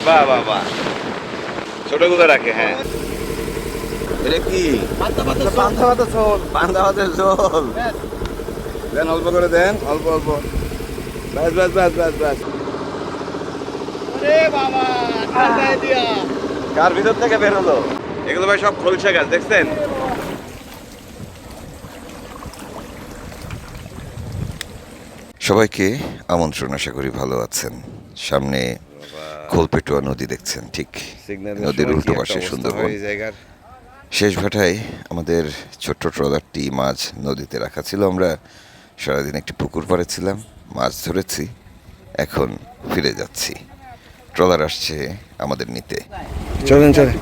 বাহ বাহ বাহ, ছোটগুলো রাখে। হ্যাঁ, এটা কি? পান্তা ভাতের ঝোল। দেন, অল্প করে দেন, অল্প অল্প। ব্যাস ব্যাস ব্যাস ব্যাস ব্যাস। কার ভিতর থেকে বের হলো? এগুলো ভাই সব খলসা গাছ, দেখছেন? সবাইকে আমন্ত্রণ, আশা করি ভালো আছেন। সামনে খোলপেটুয়া নদী দেখছেন, ঠিক নদীর উল্টো পাশে সুন্দরবন। শেষ ভাটায় আমাদের ছোট্ট ট্রলারটি মাছ নদীতে রাখা ছিল। আমরা সারাদিন একটি পুকুর পাড়ে ছিলাম, মাছ ধরেছি, এখন ফিরে যাচ্ছি। ট্রলার আসছে আমাদের নিতে। চলেন চলেন।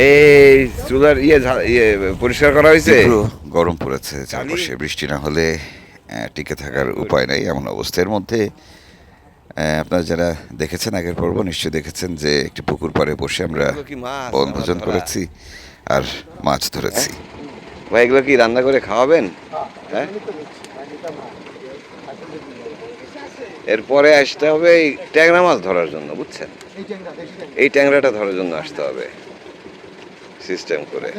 এই চুলার পরিষ্কার করা হয়েছে। একটু গরম পড়েছে চারপাশে, বৃষ্টি না হলে টিকে থাকার উপায় নাই এমন অবস্থার মধ্যে। আপনারা যারা দেখেছেন আগের পর্ব নিশ্চয়ই দেখেছেন যে একটি পুকুর পাড়ে বসে আমরা বনভোজন করেছি আর মাছ ধরেছি। ভাই, এগুলো কি রান্না করে খাওয়াবেন? হ্যাঁ, এরপরে আসতে হবে এই ট্যাংরা মাছ ধরার জন্য, বুঝছেন? এই ট্যাংরাটা ধরার জন্য আসতে হবে সিস্টেম করে।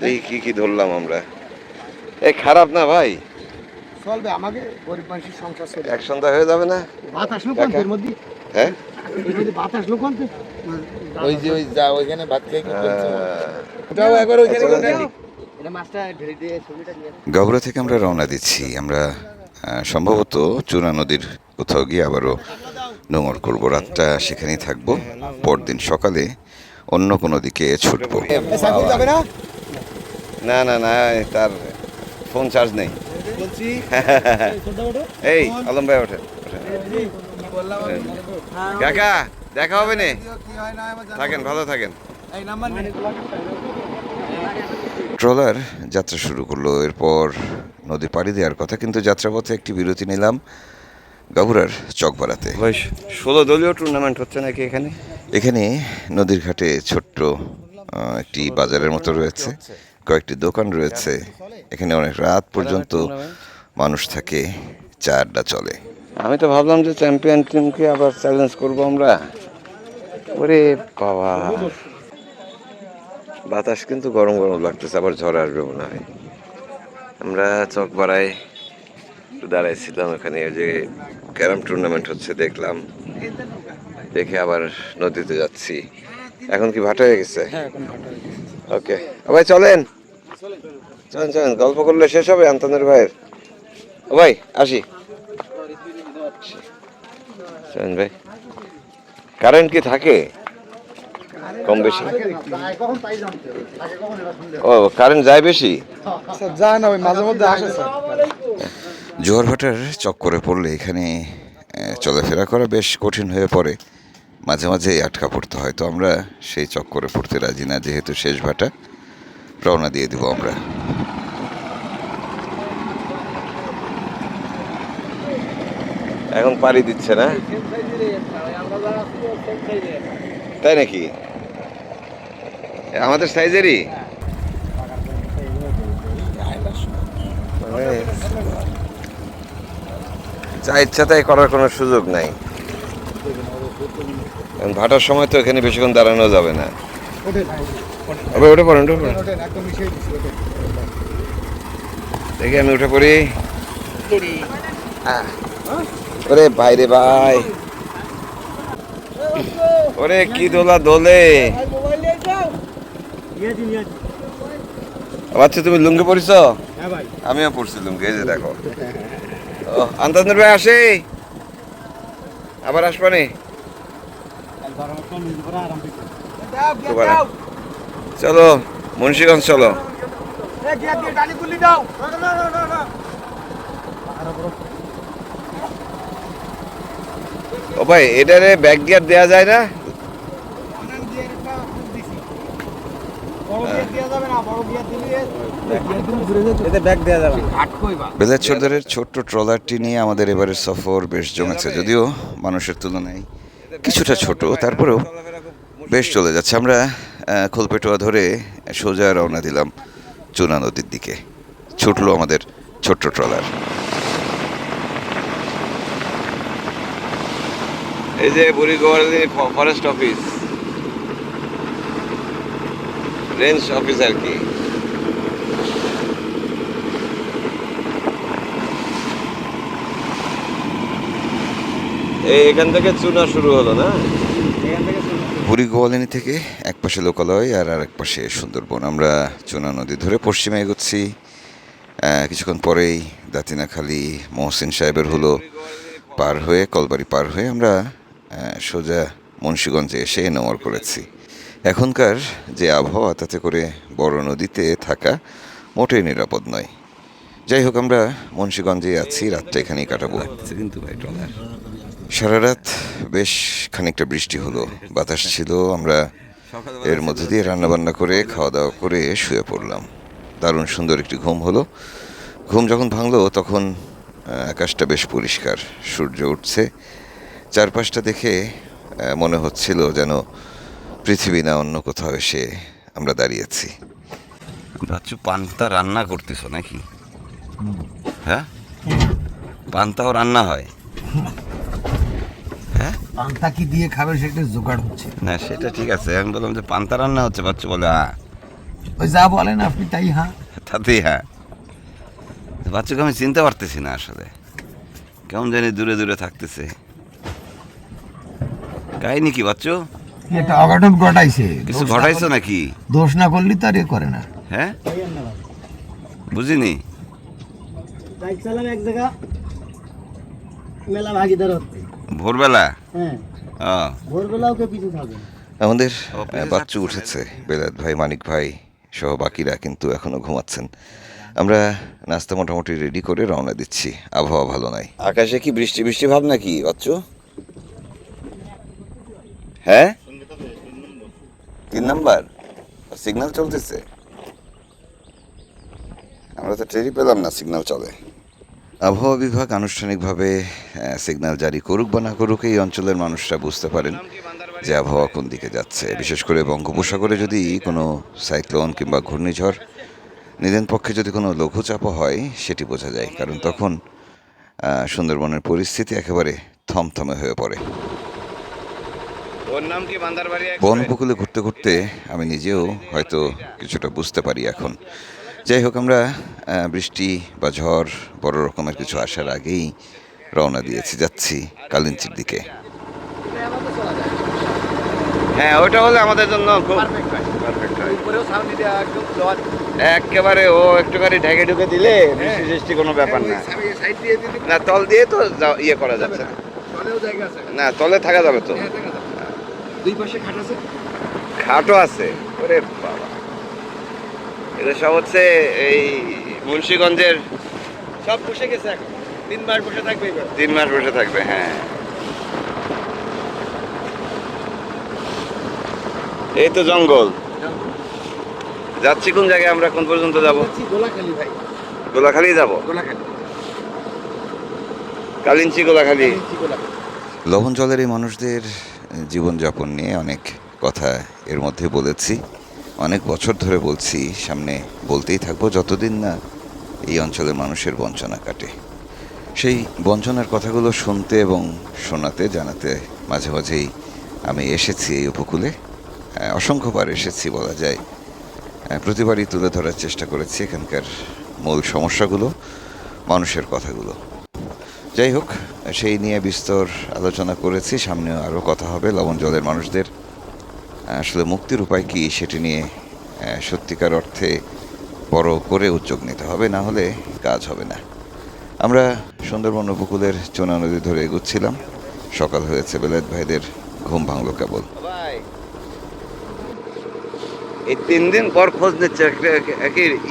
এই কি কি ধরলাম আমরা। এই খারাপ না ভাই, চলবে, আমাকে গরিব মানুষের সংসার চলে। এক সন্ধ্যা হয়ে যাবে না? ভাত আসলো কোন এর মধ্যে? হ্যাঁ, এর মধ্যে ভাত আসলো কোন? ওই যে ওই যা ওইখানে ভাত খেয়ে কি করছো? ওটাও একবার ওইখানে কোন দিই। এটা মাছটা ঢেলে দিয়ে ছবিটা নিয়ে। গাবুরা থেকে আমরা রওনা দিচ্ছি। আমরা সম্ভবত চূড়া নদীর কোথাও গিয়ে আবারও নোঙর করব। রাতটা সেখানেই থাকবো, পরদিন সকালে অন্য কোনো দিকে ছুটবো। সাইকেল যাবে না? না না না, তার ফোন চার্জ নেই। বলছি এই আলম ভাই ওঠেন। কাকা, দেখা হবে না? থাকেন, ভালো থাকেন। এই নাম্বার নেই। ট্রলার যাত্রা শুরু করলো। এরপর নদী পাড়ি দেওয়ার কথা, কিন্তু যাত্রাপথে একটি বিরতি নিলাম গাবুরার চকবাড়াতে। ভাই, 16 দলীয় টুর্নামেন্ট হচ্ছে নাকি এখানে? এখানে নদীর ঘাটে ছোট্ট একটি বাজারের মতো রয়েছে, কয়েকটি দোকান রয়েছে। এখানে অনেক রাত পর্যন্ত মানুষ থাকে, চা আড্ডা চলে। আমি তো ভাবলাম যে চ্যাম্পিয়ন টিমকে আবার চ্যালেঞ্জ করবো আমরা। ওরে বাবা, বাতাস কিন্তু গরম গরম লাগতেছে, আবার ঝড় আসবে মনে হয়। আমরা চকবাড়ায় দাঁড়াইছিলাম, এখানে যে ক্যারাম টুর্নামেন্ট হচ্ছে দেখলাম, দেখে আবার নদীতে যাচ্ছি। এখন কি ভাটা হয়ে গেছে? ওকে ভাই, চলেন চলেন চলেন, গল্প করলে শেষ হবে আন্তনের ভাইয়ের। ও ভাই, আসি। চলেন ভাই। কারেন্ট কি থাকে কম বেশি? ও, কারেন্ট যায় বেশি? স্যার যায় না, ওই মাঝে মধ্যে আসে স্যার। জোয়ার ভাটার চক্করে পড়লে এখানে চলাফেরা করা বেশ কঠিন হয়ে পড়ে, মাঝে মাঝে আটকা পড়তে হয়। তো আমরা সেই চক্করে পড়তে রাজি না, যেহেতু শেষ ভাটা, রওনা দিয়ে দিব আমরা। এখন পাড়ি দিচ্ছে না, তাই নাকি? আমাদের সাইজেরই যা ইচ্ছা তাই করার কোনো সুযোগ নাই। ভাটার সময় তো এখানে বেশিক্ষণ দাঁড়ানো যাবে না। উঠে পড়েন, দেখি আমি উঠে পড়ি। ওরে বাইরে ভাই, ওরে কি দোলা দোলে। আচ্ছা, তুমি লুঙ্গি পরিছ? আমিও পড়ছি লুঙ্গি, এই যে দেখো। ও, আন্তর্জাতিক ভাই আসে, আবার আসবানি। চলো মুন্সিগঞ্জ চলো। ও ভাই, এটারে ব্যাক গিয়ার দেওয়া যায় না? বেলায়েত সর্দারের ছোট্ট ট্রলারটি নিয়ে আমাদের এবারের সফর বেশ জমেছে, যদিও মানুষের তুলনায় কিছুটা ছোট, তারপরেও বেশ চলে যাচ্ছে। আমরা খোলপেটুয়া ধরে সোজা রওনা দিলাম চুনা নদীর দিকে। ছুটলো আমাদের ছোট্ট ট্রলার। এই যে বুড়িগোয়ালি ফরেস্ট অফিস, রেঞ্জ অফিস আর কি। এখান থেকে চুনা শুরু হলো না? বুড়ি গোয়ালিনী থেকে এক পাশে লোকালয় আর আরেক পাশে সুন্দরবন। আমরা চুনা নদী ধরে পশ্চিমে এগোচ্ছি। কিছুক্ষণ পরেই দাতিনাখালি মহসিন সাহেবের হলো পার হয়ে, কলবাড়ি পার হয়ে আমরা সোজা মুন্সিগঞ্জে এসে নোমর করেছি। এখনকার যে আবহাওয়া, তাতে করে বড় নদীতে থাকা মোটেই নিরাপদ নয়। যাই হোক, আমরা মুন্সিগঞ্জে আছি, রাতটা এখানেই কাটাবো। কিন্তু ভাই ট্রলার সারা রাত বেশ খানিকটা বৃষ্টি হলো, বাতাস ছিল। আমরা এর মধ্যে দিয়ে রান্নাবান্না করে খাওয়া দাওয়া করে শুয়ে পড়লাম। দারুণ সুন্দর একটি ঘুম হলো। ঘুম যখন ভাঙলো তখন আকাশটা বেশ পরিষ্কার, সূর্য উঠছে। চারপাশটা দেখে মনে হচ্ছিল যেন পৃথিবী না অন্য কোথাও এসে আমরা দাঁড়িয়েছি। বাচ্চু পান্তা রান্না করতেছো নাকি? হ্যাঁ, পান্তাও রান্না হয়? হ্যাঁ, পান্তা কি দিয়ে খাবে সেটা জোগাড় হচ্ছে। না সেটা ঠিক আছে, আমি বললাম যে পান্তা রান্না হচ্ছে। বাচ্চু বলে হ্যাঁ। ওই যা বলেন আপনি তাই হ্যাঁ। তাতেই হ্যাঁ। বাচ্চাকে আমি চিনতে পারতেছি না আসলে, কেমন জানি দূরে দূরে থাকতেছে। কাহিনী কি বাচ্চু? এটা অঘটন ঘটাইছে। কিছু ঘটাইছো নাকি? দোষ না করলে তো আর এ করে না। হ্যাঁ, বুঝিনি। বাইক চালাম এক জায়গা মেলা ভাগিদার হচ্ছে। ভোরবেলা? হ্যাঁ, ভোরবেলা ওকে পিছু থাকবে। আমাদের অফিসে বাচ্চু থাকতেছে উঠেছে, বেলাত ভাই, মানিক ভাই সহ বাকিরা কিন্তু এখনো ঘুমাচ্ছেন। আমরা নাস্তা মোটামুটি রেডি করে রওনা দিচ্ছি। আবহাওয়া ভালো নাই। আকাশে কি বৃষ্টি বৃষ্টি ভাব নাকি বাচ্চু? হ্যাঁ, 3 নাম্বার সিগন্যাল চলতেছে। আমরা তো টেরই পেলাম না সিগন্যাল চলে। আবহাওয়া বিভাগ আনুষ্ঠানিকভাবে সিগন্যাল জারি করুক বা না করুক, এই অঞ্চলের মানুষরা বুঝতে পারেন যে আবহাওয়া কোন দিকে যাচ্ছে। বিশেষ করে বঙ্গোপসাগরে যদি কোনো সাইক্লোন কিংবা ঘূর্ণিঝড়, নিদেন পক্ষে যদি কোনো লঘুচাপও হয়, সেটি বোঝা যায়। কারণ তখন সুন্দরবনের পরিস্থিতি একেবারে থমথমে হয়ে পড়ে। ওর নাম কি বান্দারবাড়ি? বন উপকূলে ঘুরতে ঘুরতে আমি নিজেও হয়তো কিছুটা বুঝতে পারি এখন। যাই হোক, আমরা বৃষ্টি বা ঝড় বড় রকমের কিছু আসার আগেই রওনা দিয়েছি, যাচ্ছি কালিঞ্চির দিকে। হ্যাঁ, ওইটা হলে আমাদের জন্য খুব পারফেক্ট হয়। একেবারে ও একটুখানি ঢেকে ঢুকে দিলে বৃষ্টি সৃষ্টি কোনো ব্যাপার না। না, তল দিয়ে তো ইয়ে করা যাচ্ছে না। না, তলে থাকা যাবে তো। দুই পাশে খাট আছে। খাটও আছে। ওরে বাবা, এটা সব হচ্ছে এই মুন্সিগঞ্জের। সব বসে গেছে এখন। 3 মাস বসে থাকবে এবার। 3 মাস বসে থাকবে। হ্যাঁ, এই তো জঙ্গল। যাচ্ছি কোন জায়গায়? আমরা কোন পর্যন্ত যাব? গোলাখালি ভাই। গোলাখালি যাব? গোলাখালি। কালিঞ্চি গোলাখালি। লবণ জলের এই মানুষদের জীবনযাপন নিয়ে অনেক কথা এর মধ্যে বলেছি, অনেক বছর ধরে বলছি, সামনে বলতেই থাকবো যতদিন না এই অঞ্চলের মানুষের বঞ্চনা কাটে। সেই বঞ্চনার কথাগুলো শুনতে এবং শোনাতে, জানাতে মাঝে মাঝেই আমি এসেছি এই উপকূলে। অসংখ্যবার এসেছি বলা যায়। প্রতিবারই তুলে ধরার চেষ্টা করেছি এখানকার মূল সমস্যাগুলো, মানুষের কথাগুলো। যাই হোক, সেই নিয়ে বিস্তর আলোচনা করেছি। সামনেও আরও কথা হবে। লবণ জলের মানুষদের আসলে মুক্তির উপায় কী, সেটি নিয়ে সত্যিকার অর্থে বড় করে উদ্যোগ নিতে হবে, না হলে কাজ হবে না। আমরা সুন্দরবন উপকূলের চোনা নদী ধরে এগোচ্ছিলাম। সকাল হয়েছে, বেলায়েত ভাইদের ঘুম ভাঙল কেবল। ভাই, এই 3 দিন পর খোঁজ নিচ্ছে।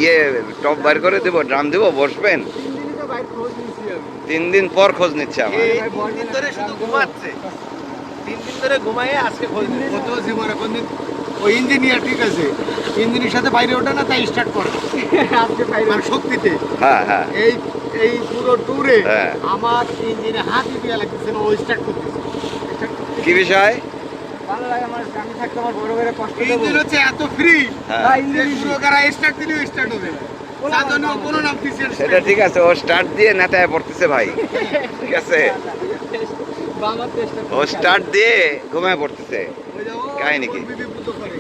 ইয়ে টপ বার করে দেবো, ড্রাম দেবো, বসবেন। 3 দিন পর খোঁজ নিচ্ছে আমার। 3 দিন ধরে শুধু ঘুমাচ্ছে। 3 দিন ধরে ঘুমায়ে আজকে খোঁজ নিচ্ছে। কত জীবনে কোনদিন ওই ইঞ্জিনিয়ার ঠিক আছে, ইঞ্জিনের সাথে বাইরে ওঠে না, তাই স্টার্ট করে আজকে বাইরে মানে শক্তিতে। হ্যাঁ হ্যাঁ, এই পুরো ট্যুরে হ্যাঁ। আমার ইঞ্জিনে হাতই দেওয়া লাগতেছে না, ও স্টার্ট করতেছে। কি বিষয়? ভালো লাগে আমার, আমি থাকতে আমার বড় করে কষ্ট দেবো। ইঞ্জিন হচ্ছে এত ফ্রি, হ্যাঁ, যে পুরো গাড়ি স্টার্ট দিলেও স্টার্ট হবে। তার জন্য ও কোনো নাম দিচ্ছে সেটা ঠিক আছে। ও স্টার্ট দিয়ে নেতায় পড়তেছে ভাই, ঠিক আছে। আমার চেষ্টা ও স্টার্ট দিয়ে ঘুমায় পড়তেছে। ওই যে ও কাহিনী কি? বিবি পুজো করে।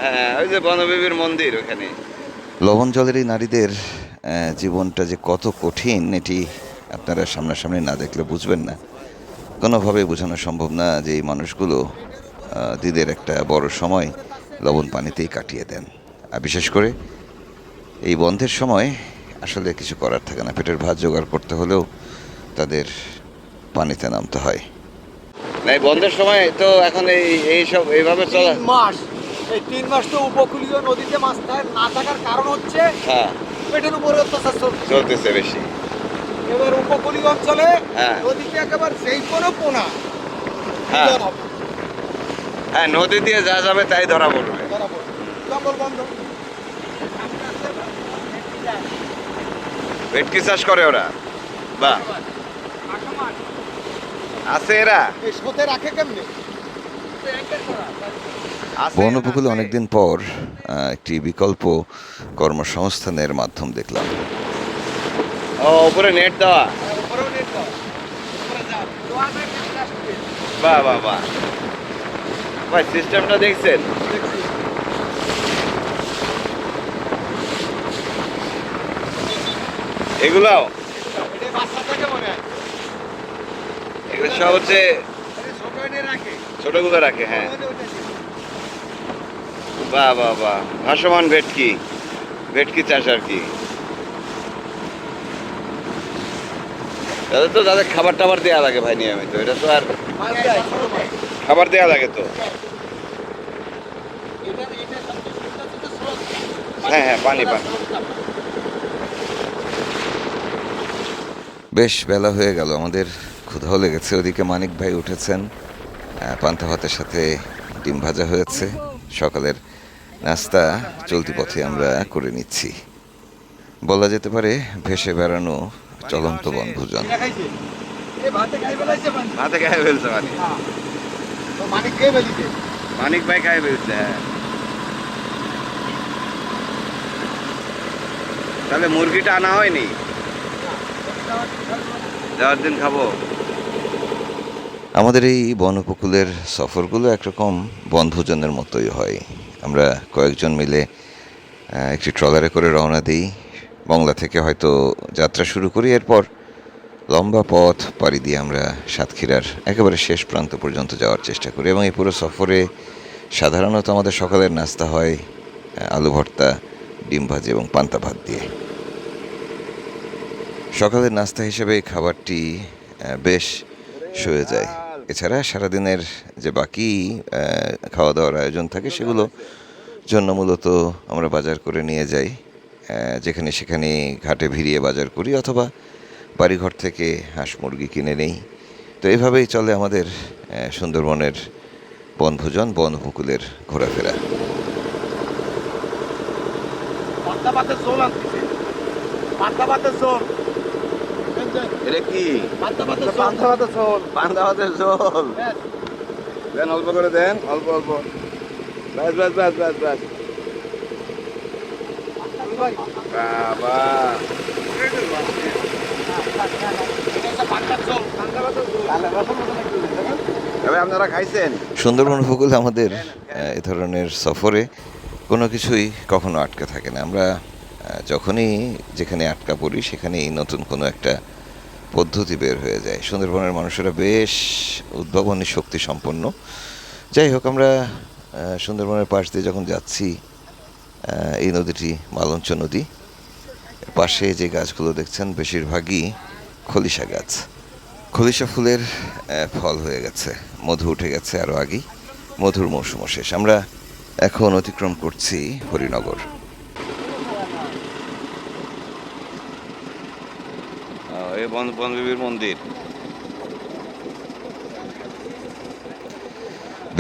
হ্যাঁ, ওই যে বনবিবির মন্দির ওখানে। লবণ জলের এই নারীদের জীবনটা যে কত কঠিন এটি আপনারা সামনাসামনি না দেখলে বুঝবেন না। কোনোভাবেই বোঝানো সম্ভব না যে এই মানুষগুলো দিনের একটা বড় সময় লবণ পানিতেই কাটিয়ে দেন। আর বিশেষ করে এই বন্ধের সময় আসলে কিছু করার থাকে না, পেটের ভাত জোগাড় করতে হলেও তাদের পানিতে নামতে হয়। না, এই বন্ধের সময় তো এখন এই সব এইভাবে চলা। 3 মাস, এই 3 মাস তো উপকূলীয় নদীতে মাছ না থাকার কারণ হচ্ছে হ্যাঁ, পেটের উপরে অত্যাচার চলছে। চলতেছে বেশি। এবার উপকূলীয় অঞ্চলে হ্যাঁ। নদীতে একেবারে যেই কোনো পোনা হ্যাঁ। ধরা হবে, হ্যাঁ, নদী দিয়ে যা যাবে তাই ধরা পড়বে। ধরা পড়বে। জঙ্গল বন্ধ। ভেটকি চাষ করে ওরা, বাহ, আছে এরা। এই সোতে রাখে কেমনে? আছে, বন উপকূলে আছে। অনেকদিন পর একটি বিকল্প কর্মসংস্থানের মাধ্যম দেখলাম। ও, উপরে নেট দেওয়া। উপরেও নেট দাও, উপরে যাও। বাহ বাহ বাহ, ভাই সিস্টেমটা দেখছেন? এগুলাও এটা বাচ্চা থেকে মনে হয়। এগুলো সব হচ্ছে এটা ছোট এনে রাখে। ছোটগুলো রাখে। হ্যাঁ, ওইটা ওইটা দিয়ে। বাহ বাহ বাহ, ভাসমান ভেটকি, ভেটকি চাষ আর কি। তাদের তো যাদের খাবার টাবার দেওয়া লাগে ভাই নিয়মিত, এটা তো আর মাছ দেয়, ছোট মাছ। খাবার দেওয়া লাগে তো। এটা সবচেয়ে সুবিধা হচ্ছে স্রোত। হ্যাঁ হ্যাঁ, পানি পানি। বেশ বেলা হয়ে গেল, আমাদের ক্ষুধাও লেগেছে। ওদিকে মানিক ভাই উঠেছেন, পান্তা ভাতের সাথে ডিম ভাজা হয়েছে। সকালের নাস্তা চলতি পথে আমরা করে নিচ্ছি। বলা যেতে পারে ভেসে বেড়ানো চলন্ত বনভোজন। এটা খাইছে? এ ভাতে খাই ফেলাইছে পানি। হাতে খায় ফেলছে মানিক। হ্যাঁ। তো মানিক খেয়ে ফেলিছে। মানিক ভাই খায় ফেলছে। হ্যাঁ, তাহলে মুরগিটা আনা হয়নি, যাওয়ার দিন খাবো। আমাদের এই বন উপকূলের সফরগুলো একরকম বনভোজনের মতোই হয়। আমরা কয়েকজন মিলে একটি ট্রলারে করে রওনা দিই। মংলা থেকে হয়তো যাত্রা শুরু করি, এরপর লম্বা পথ পাড়ি দিয়ে আমরা সাতক্ষীরার একেবারে শেষ প্রান্ত পর্যন্ত যাওয়ার চেষ্টা করি। এবং এই পুরো সফরে সাধারণত আমাদের সকালের নাস্তা হয় আলু ভর্তা, ডিম ভাজি এবং পান্তা ভাত দিয়ে। সকালের নাস্তা হিসেবে এই খাবারটি বেশ সয়ে যায়। এছাড়া সারাদিনের যে বাকি খাওয়া দাওয়ার আয়োজন থাকে সেগুলো জন্য মূলত আমরা বাজার করে নিয়ে যাই, যেখানে সেখানে ঘাটে ভিড়িয়ে বাজার করি অথবা বাড়িঘর থেকে হাঁস মুরগি কিনে নেই। তো এভাবেই চলে আমাদের সুন্দরবনের বনভোজন, বন উপকূলের ঘোরাফেরা। পান্তা ভাতের ঝোল আনতেছে। পান্তা ভাতের ঝোল। এটা কি? পান্তা ভাতের ঝোল। পান্তা ভাতের ঝোল। হ্যাঁ। দেন, অল্প করে দেন, অল্প অল্প। ব্যাস ব্যাস ব্যাস ব্যাস ব্যাস। বাবা, তবে আপনারা খাইছেন? সুন্দরবন উপকূলে আমাদের এ ধরনের সফরে কোনো কিছুই কখনো আটকে থাকে না। আমরা যখনই যেখানে আটকা পড়ি সেখানেই নতুন কোনো একটা পদ্ধতি বের হয়ে যায়। সুন্দরবনের মানুষেরা বেশ উদ্ভাবনী শক্তি সম্পন্ন। যাই হোক, আমরা সুন্দরবনের পাশ দিয়ে যখন যাচ্ছি, এই নদীটি মালঞ্চ নদী। পাশে যে গাছগুলো দেখছেন বেশিরভাগই খলিশা গাছ। খলিশা ফুলের ফল হয়ে গেছে, মধু উঠে গেছে আরও আগেই। মধুর মৌসুমও শেষ। আমরা এখন অতিক্রম করছি হরিনগর। এই বনবিবির মন্দির।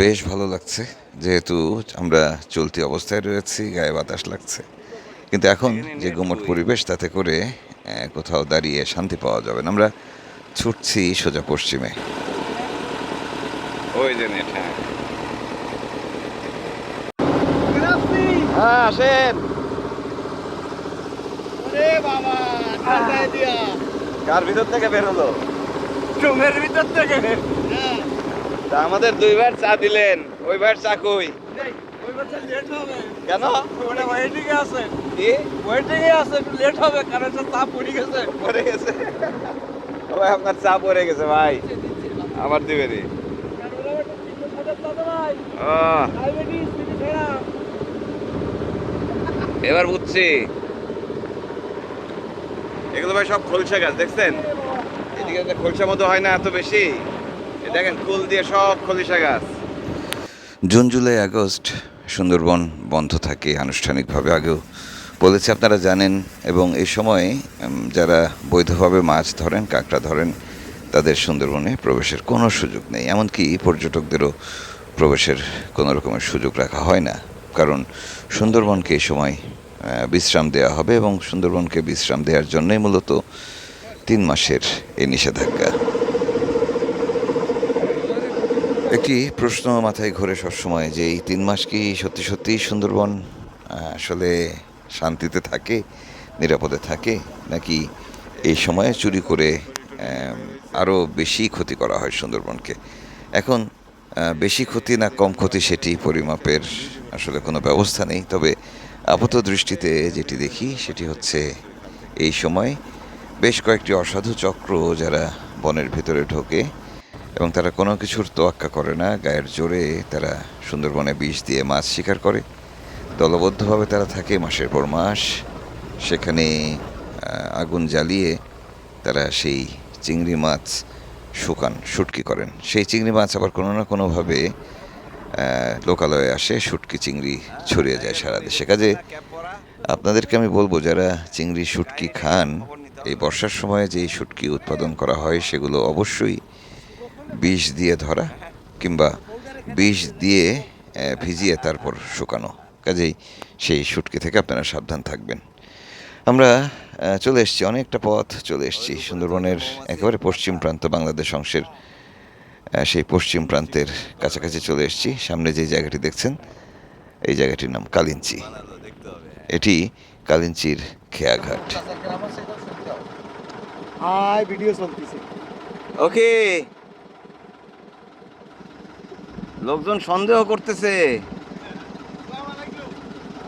বেশ ভালো লাগছে, যেহেতু আমরা চলতি অবস্থায় রয়েছি, গায়ে বাতাস লাগছে। কিন্তু এখন যে গুমট পরিবেশ, তাতে করে কোথাও দাঁড়িয়ে শান্তি পাওয়া যাবে না। আমরা ছুটছি সোজা পশ্চিমে। ওই যে নেট। হ্যাঁ হ্যাঁ, আসেন। ওরে বাবা, ঠান্ডায় দিয়া। কার ভিতর থেকে বের হলো? রুমের ভিতর থেকে তা আমাদের 2 বার চা দিলেন, ওই বার চা কই? ওই বছর লেট হবে কেন? ওটা ওয়েটিং এ আছে, কি ওয়েটিং এ আছে, একটু লেট হবে কারণ হচ্ছে তাপ পড়ে গেছে। পড়ে গেছে? ভাই আপনার চা পড়ে গেছে ভাই, আমার দিবেনি। আহ, এবার বুঝছি, এগুলো ভাই সব খোলসা গাছ দেখছেন? এদিকে যে খোলসা মতো হয় না এত বেশি, এ দেখেন কুল দিয়ে সব খলিশা গাছ। জুন জুলাই আগস্ট সুন্দরবন বন্ধ থাকে আনুষ্ঠানিকভাবে, আগেও বলেছে আপনারা জানেন। এবং এই সময় যারা বৈধভাবে মাছ ধরেন, কাঁকড়া ধরেন, তাদের সুন্দরবনে প্রবেশের কোনো সুযোগ নেই। এমনকি পর্যটকদেরও প্রবেশের কোনো রকমের সুযোগ রাখা হয় না, কারণ সুন্দরবনকে এই সময় বিশ্রাম দেওয়া হবে এবং সুন্দরবনকে বিশ্রাম দেওয়ার জন্যই মূলত 3 মাসের এই নিষেধাজ্ঞা। একটি প্রশ্ন মাথায় ঘোরে সবসময় যে এই 3 মাস কি সত্যি সত্যি সুন্দরবন আসলে শান্তিতে থাকে, নিরাপদে থাকে, নাকি এই সময়ে চুরি করে আরও বেশি ক্ষতি করা হয় সুন্দরবনকে? এখন বেশি ক্ষতি না কম ক্ষতি সেটি পরিমাপের আসলে কোনো ব্যবস্থা নেই। তবে আপাত দৃষ্টিতে যেটি দেখি সেটি হচ্ছে এই সময় বেশ কয়েকটি অসাধু চক্র যারা বনের ভিতরে ঢোকে এবং তারা কোনো কিছুর তোয়াক্কা করে না, গায়ের জোরে তারা সুন্দরবনে বিষ দিয়ে মাছ শিকার করে। দলবদ্ধভাবে তারা থাকে মাসের পর মাস সেখানে, আগুন জ্বালিয়ে তারা সেই চিংড়ি মাছ শুকান, শুটকি করেন। সেই চিংড়ি মাছ আবার কোনো না কোনোভাবে লোকালয়ে আসে, শুটকি চিংড়ি ছড়িয়ে যায় সারা দেশে। কাজে আপনাদেরকে আমি বলবো, যারা চিংড়ি শুটকি খান, এই বর্ষার সময়ে যেই শুটকি উৎপাদন করা হয় সেগুলো অবশ্যই বিষ দিয়ে ধরা কিংবা বিষ দিয়ে ভিজিয়ে তারপর শুকানো। কাজেই সেই শুটকি থেকে আপনারা সাবধান থাকবেন। আমরা চলে এসেছি, অনেকটা পথ চলে এসেছি সুন্দরবনের একেবারে পশ্চিম প্রান্ত, বাংলাদেশ অংশের সেই পশ্চিম প্রান্তের কাছাকাছি চলে এসেছি। সামনে যে জায়গাটি দেখছেন এই জায়গাটির নাম কালিঞ্চি। এটি কালিঞ্চির খেয়াঘাট। হাই, ভিডিও চলতেছে। ওকে, লোকজন সন্দেহ করতেছে।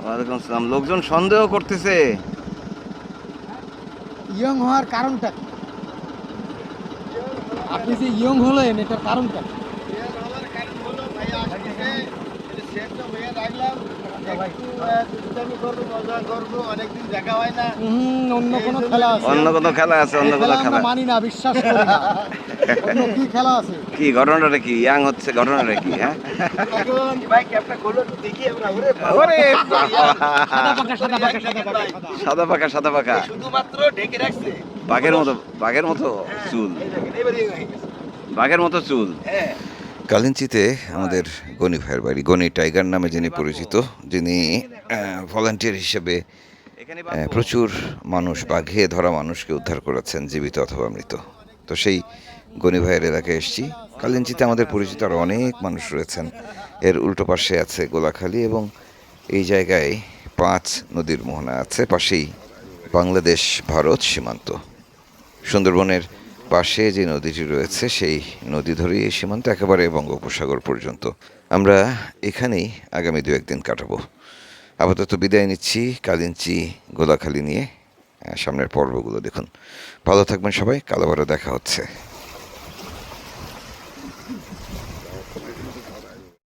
ওয়ালাইকুম আসসালাম। লোকজন সন্দেহ করতেছে। ইয়ং হওয়ার কারণটা কি? আপনি যে ইয়ং হলেন এটার কারণটা কি? অন্য কোনো খেলা আছে? অন্য কোনো খেলা আছে? অন্য কোনো খেলা মানি না, বিশ্বাস করি না। অন্য কি খেলা আছে? কি? ঘটনাটা কি? ইয়াং হচ্ছে ঘটনাটা কি? হ্যাঁ, ওরে সাদা পাকা, সাদা পাকা, শুধুমাত্র ঢেকে রাখছে বাঘের মতো চুল, বাঘের মতো চুল। কালিঞ্চিতে আমাদের গনি ভাইয়ের বাড়ি। গনি টাইগার নামে যিনি পরিচিত, যিনি ভলান্টিয়ার হিসেবে প্রচুর মানুষ, বাঘে ধরা মানুষকে উদ্ধার করেছেন, জীবিত অথবা মৃত। তো সেই গনি ভাইয়ের এলাকায় এসেছি। কালিঞ্চিতে আমাদের পরিচিত আরও অনেক মানুষ রয়েছেন। এর উল্টো পাশে আছে গোলাখালী এবং এই জায়গায় 5 নদীর মোহনা আছে। পাশেই বাংলাদেশ ভারত সীমান্ত। সুন্দরবনের পাশে যে নদীটি রয়েছে সেই নদী ধরেই এই সীমান্ত একেবারে বঙ্গোপসাগর পর্যন্ত। আমরা এখানেই আগামী 2-1 দিন কাটাবো। আপাতত বিদায় নিচ্ছি কালিঞ্চি, গোলাখালী নিয়ে। সামনের পর্বগুলো দেখুন। ভালো থাকবেন সবাই, কাল আবারও দেখা হচ্ছে।